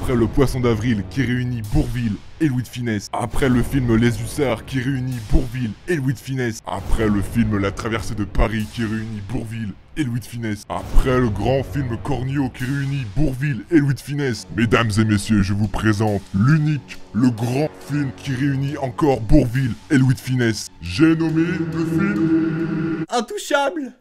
Après le Poisson d'avril qui réunit Bourvil et Louis de Funès. Après le film Les Hussards qui réunit Bourvil et Louis de Funès. Après le film La Traversée de Paris qui réunit Bourvil et Louis de Funès. Après le grand film Cornio qui réunit Bourvil et Louis de Funès. Mesdames et messieurs, je vous présente l'unique, le grand film qui réunit encore Bourvil et Louis de Funès. J'ai nommé le film Intouchable.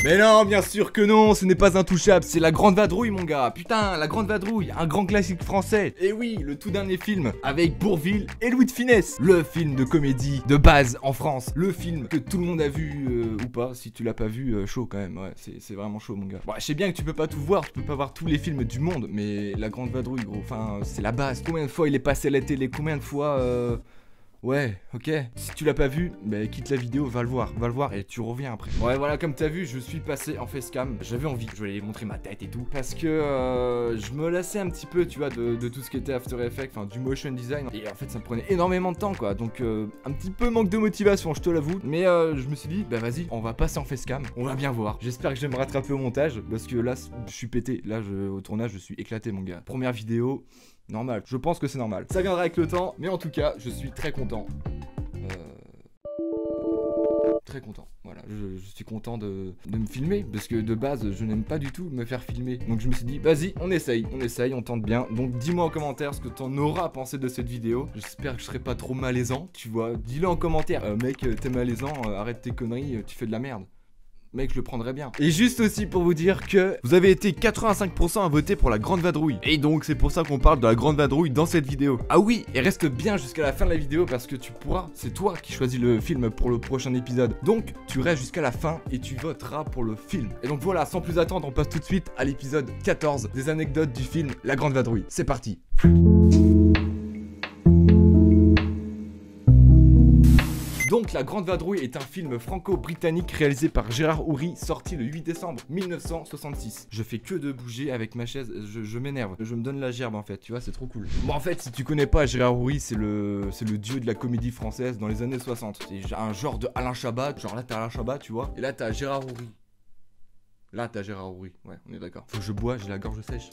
Mais non, bien sûr que non, ce n'est pas Intouchable, c'est La Grande Vadrouille mon gars. Putain, La Grande Vadrouille, un grand classique français. Et oui, le tout dernier film avec Bourvil et Louis de Funès. Le film de comédie de base en France. Le film que tout le monde a vu ou pas. Si tu l'as pas vu, chaud quand même. Ouais, c'est vraiment chaud mon gars. Bon, je sais bien que tu peux pas tout voir, tu peux pas voir tous les films du monde. Mais La Grande Vadrouille gros, enfin c'est la base. Combien de fois il est passé à la télé, combien de fois Ouais, ok. Si tu l'as pas vu, bah quitte la vidéo, va le voir et tu reviens après. Ouais, voilà, comme t'as vu, je suis passé en facecam. J'avais envie, je voulais montrer ma tête et tout. Parce que je me lassais un petit peu, tu vois, de tout ce qui était After Effects, enfin du motion design. Et en fait, ça me prenait énormément de temps, quoi. Donc, un petit peu manque de motivation, je te l'avoue. Mais je me suis dit, bah vas-y, on va passer en facecam. On va bien voir. J'espère que je vais me rattraper au montage. Parce que là, je suis pété. Là, au tournage, je suis éclaté, mon gars. Première vidéo. Normal, je pense que c'est normal. Ça viendra avec le temps, mais en tout cas, je suis très content. Très content, voilà. Je suis content de me filmer, parce que de base, je n'aime pas du tout me faire filmer. Donc je me suis dit, vas-y, on essaye, on tente bien. Donc dis-moi en commentaire ce que t'en auras pensé de cette vidéo. J'espère que je serai pas trop malaisant, tu vois. Dis-le en commentaire, mec, t'es malaisant, arrête tes conneries, tu fais de la merde. Mec, je le prendrais bien. Et juste aussi pour vous dire que vous avez été 85% à voter pour La Grande Vadrouille. Et donc c'est pour ça qu'on parle de La Grande Vadrouille dans cette vidéo. Ah oui, et reste bien jusqu'à la fin de la vidéo parce que tu pourras, c'est toi qui choisis le film pour le prochain épisode. Donc tu restes jusqu'à la fin et tu voteras pour le film. Et donc voilà, sans plus attendre, on passe tout de suite à l'épisode 14 des anecdotes du film La Grande Vadrouille. C'est parti. Donc La Grande Vadrouille est un film franco-britannique réalisé par Gérard Houry, sorti le 8 décembre 1966. Je fais que de bouger avec ma chaise, je m'énerve, je me donne la gerbe en fait, tu vois, c'est trop cool. Bon en fait, si tu connais pas Gérard Houry, c'est le dieu de la comédie française dans les années 60. C'est un genre de Alain Chabat, genre là t'as Alain Chabat, tu vois, et là t'as Gérard Houry. Là t'as Gérard Houry, ouais, on est d'accord. Faut que je bois, j'ai la gorge sèche.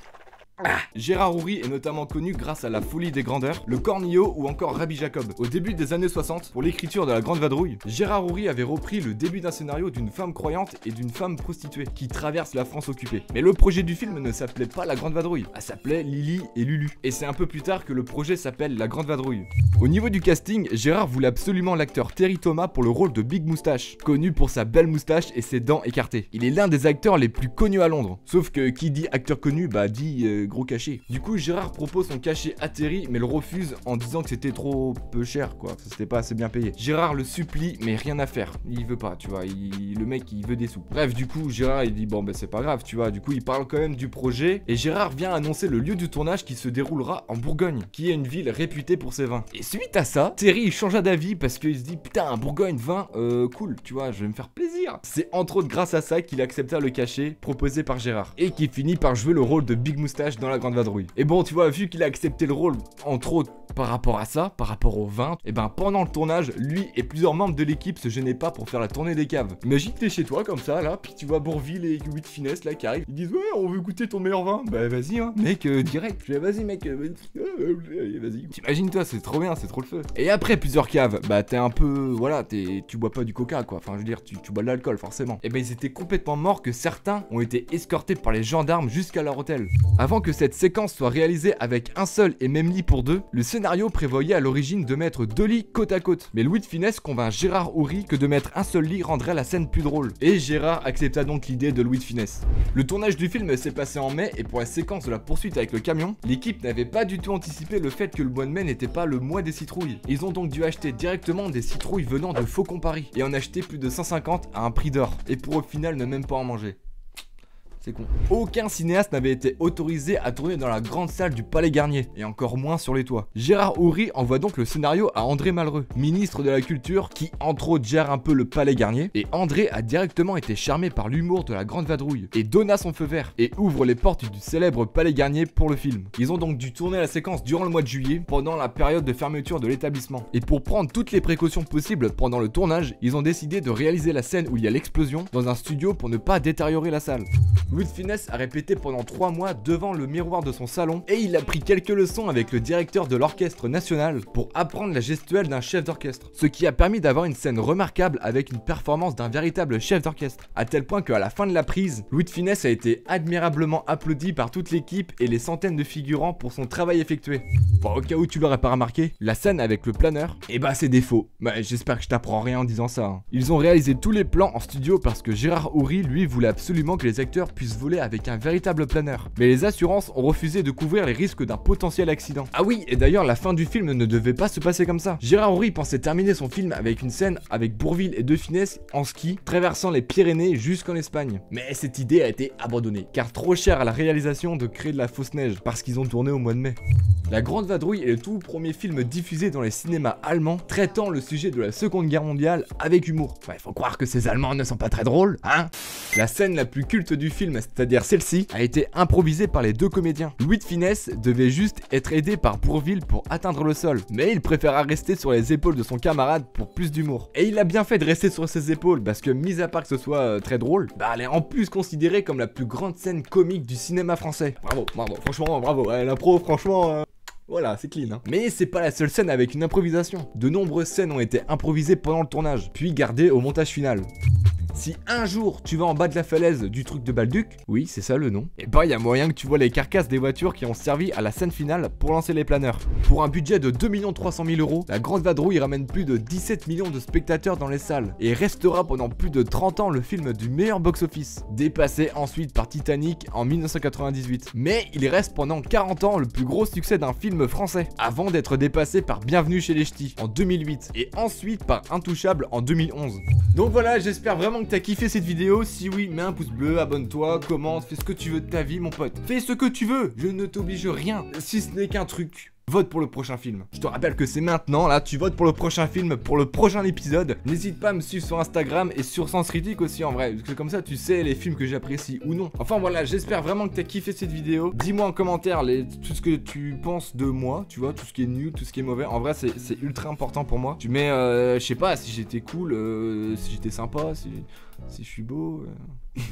Gérard Houry est notamment connu grâce à La Folie des Grandeurs, Le Cornio ou encore Rabbi Jacob. Au début des années 60, pour l'écriture de La Grande Vadrouille, Gérard Houry avait repris le début d'un scénario d'une femme croyante et d'une femme prostituée qui traverse la France occupée. Mais le projet du film ne s'appelait pas La Grande Vadrouille, elle s'appelait Lily et Lulu. Et c'est un peu plus tard que le projet s'appelle La Grande Vadrouille. Au niveau du casting, Gérard voulait absolument l'acteur Terry Thomas pour le rôle de Big Moustache, connu pour sa belle moustache et ses dents écartées. Il est l'un des acteurs les plus connus à Londres. Sauf que qui dit acteur connu, bah dit gros cachet. Du coup, Gérard propose son cachet à Terry, mais le refuse en disant que c'était trop peu cher, quoi. C'était pas assez bien payé. Gérard le supplie, mais rien à faire. Il veut pas, tu vois. Le mec, il veut des sous. Bref, du coup, Gérard, il dit bon, ben c'est pas grave, tu vois. Du coup, il parle quand même du projet. Et Gérard vient annoncer le lieu du tournage qui se déroulera en Bourgogne, qui est une ville réputée pour ses vins. Et suite à ça, Terry il changea d'avis parce qu'il se dit putain, Bourgogne, vin, cool, tu vois, je vais me faire plaisir. C'est entre autres grâce à ça qu'il accepta le cachet proposé par Gérard et qui finit par jouer le rôle de Big Moustache dans La Grande Vadrouille. Et bon, tu vois, vu qu'il a accepté le rôle, entre autres par rapport à ça, par rapport au vin, et ben pendant le tournage, lui et plusieurs membres de l'équipe se gênaient pas pour faire la tournée des caves. Imagine t'es chez toi comme ça là, puis tu vois Bourvil et Louis de Funès là qui arrivent, ils disent ouais on veut goûter ton meilleur vin, bah vas-y hein, mec direct, je dis vas-y mec, vas-y. T'imagines toi, c'est trop bien, c'est trop le feu. Et après plusieurs caves, bah t'es un peu, voilà, tu bois pas du coca quoi, enfin je veux dire tu bois de l'alcool forcément. Et ben ils étaient complètement morts que certains ont été escortés par les gendarmes jusqu'à leur hôtel. Avant que cette séquence soit réalisée avec un seul et même lit pour deux, le scénario prévoyait à l'origine de mettre deux lits côte à côte. Mais Louis de Funès convainc Gérard Houry que de mettre un seul lit rendrait la scène plus drôle. Et Gérard accepta donc l'idée de Louis de Funès. Le tournage du film s'est passé en mai et pour la séquence de la poursuite avec le camion, l'équipe n'avait pas du tout anticipé le fait que le mois de mai n'était pas le mois des citrouilles. Ils ont donc dû acheter directement des citrouilles venant de Faucon Paris et en acheter plus de 150 à un prix d'or. Et pour au final ne même pas en manger. C'est con. Aucun cinéaste n'avait été autorisé à tourner dans la grande salle du Palais Garnier, et encore moins sur les toits. Gérard Houry envoie donc le scénario à André Malraux, ministre de la Culture, qui entre autres gère un peu le Palais Garnier, et André a directement été charmé par l'humour de La Grande Vadrouille, et donna son feu vert, et ouvre les portes du célèbre Palais Garnier pour le film. Ils ont donc dû tourner la séquence durant le mois de juillet, pendant la période de fermeture de l'établissement. Et pour prendre toutes les précautions possibles pendant le tournage, ils ont décidé de réaliser la scène où il y a l'explosion dans un studio pour ne pas détériorer la salle. Louis de Funès a répété pendant 3 mois devant le miroir de son salon et il a pris quelques leçons avec le directeur de l'orchestre national pour apprendre la gestuelle d'un chef d'orchestre. Ce qui a permis d'avoir une scène remarquable avec une performance d'un véritable chef d'orchestre. À tel point qu'à la fin de la prise, Louis de Funès a été admirablement applaudi par toute l'équipe et les centaines de figurants pour son travail effectué. Bon, au cas où tu l'aurais pas remarqué, la scène avec le planeur, eh bah c'est des faux. Bah j'espère que je t'apprends rien en disant ça. Hein. Ils ont réalisé tous les plans en studio parce que Gérard Houry, lui, voulait absolument que les acteurs puissent voler avec un véritable planeur. Mais les assurances ont refusé de couvrir les risques d'un potentiel accident. Ah oui, et d'ailleurs la fin du film ne devait pas se passer comme ça. Gérard Houry pensait terminer son film avec une scène avec Bourvil et De Funès en ski, traversant les Pyrénées jusqu'en Espagne. Mais cette idée a été abandonnée, car trop cher à la réalisation de créer de la fausse neige, parce qu'ils ont tourné au mois de mai. La Grande Vadrouille est le tout premier film diffusé dans les cinémas allemands traitant le sujet de la Seconde Guerre mondiale avec humour. Ouais, faut croire que ces Allemands ne sont pas très drôles, hein. La scène la plus culte du film, c'est-à-dire celle-ci, a été improvisée par les deux comédiens. Louis de Funès devait juste être aidé par Bourvil pour atteindre le sol, mais il préféra rester sur les épaules de son camarade pour plus d'humour. Et il a bien fait de rester sur ses épaules, parce que mis à part que ce soit très drôle, bah elle est en plus considérée comme la plus grande scène comique du cinéma français. Bravo, bravo, franchement, bravo, ouais, l'impro, franchement... Voilà, c'est clean, hein. Mais c'est pas la seule scène avec une improvisation. De nombreuses scènes ont été improvisées pendant le tournage, puis gardées au montage final. Si un jour tu vas en bas de la falaise du truc de Balduc, oui c'est ça le nom, et bah y a moyen que tu vois les carcasses des voitures qui ont servi à la scène finale pour lancer les planeurs. Pour un budget de 2 300 000 €, la Grande Vadrouille ramène plus de 17 millions de spectateurs dans les salles et restera pendant plus de 30 ans le film du meilleur box-office, dépassé ensuite par Titanic en 1998. Mais il reste pendant 40 ans le plus gros succès d'un film français, avant d'être dépassé par Bienvenue chez les Ch'tis en 2008 et ensuite par Intouchable en 2011. Donc voilà, j'espère vraiment que t'as kiffé cette vidéo. Si oui, mets un pouce bleu, abonne-toi, commente, fais ce que tu veux de ta vie mon pote. Fais ce que tu veux, je ne t'oblige rien, si ce n'est qu'un truc. Vote pour le prochain film. Je te rappelle que c'est maintenant, là, tu votes pour le prochain film, pour le prochain épisode. N'hésite pas à me suivre sur Instagram et sur Sens Critique aussi en vrai, parce que comme ça tu sais les films que j'apprécie ou non. Enfin voilà, j'espère vraiment que t'as kiffé cette vidéo. Dis-moi en commentaire tout ce que tu penses de moi, tu vois, tout ce qui est nul, tout ce qui est mauvais. En vrai c'est ultra important pour moi. Tu mets, je sais pas, si j'étais cool, si j'étais sympa, si je suis beau.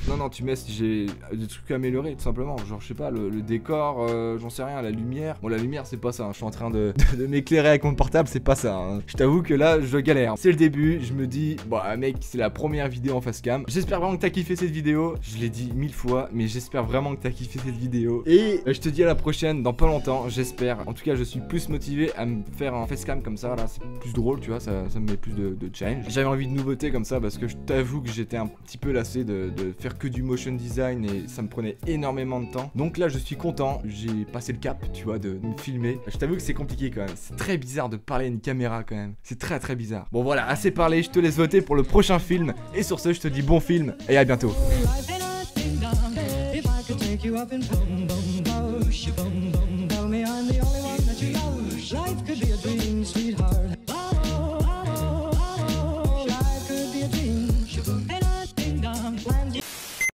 Non, tu mets si j'ai des trucs à améliorer tout simplement. Genre, je sais pas, le décor, j'en sais rien, la lumière. Bon, la lumière, c'est pas ça. Hein. Je suis en train de m'éclairer avec mon portable, c'est pas ça. Hein. Je t'avoue que là, je galère. C'est le début, je me dis, bah, mec, c'est la première vidéo en face cam. J'espère vraiment que t'as kiffé cette vidéo. Je l'ai dit 1000 fois, mais j'espère vraiment que t'as kiffé cette vidéo. Et je te dis à la prochaine dans pas longtemps, j'espère. En tout cas, je suis plus motivé à me faire un facecam comme ça. Là, c'est plus drôle, tu vois, ça me met plus de challenge. J'avais envie de nouveautés comme ça parce que je t'avoue que j'étais un petit peu lassé de faire que du motion design et ça me prenait énormément de temps. Donc là je suis content, j'ai passé le cap, tu vois, de me filmer. Je t'avoue que c'est compliqué quand même, c'est très bizarre de parler à une caméra quand même. C'est très bizarre. Bon voilà, assez parlé, je te laisse voter pour le prochain film. Et sur ce, je te dis bon film et à bientôt. Life could be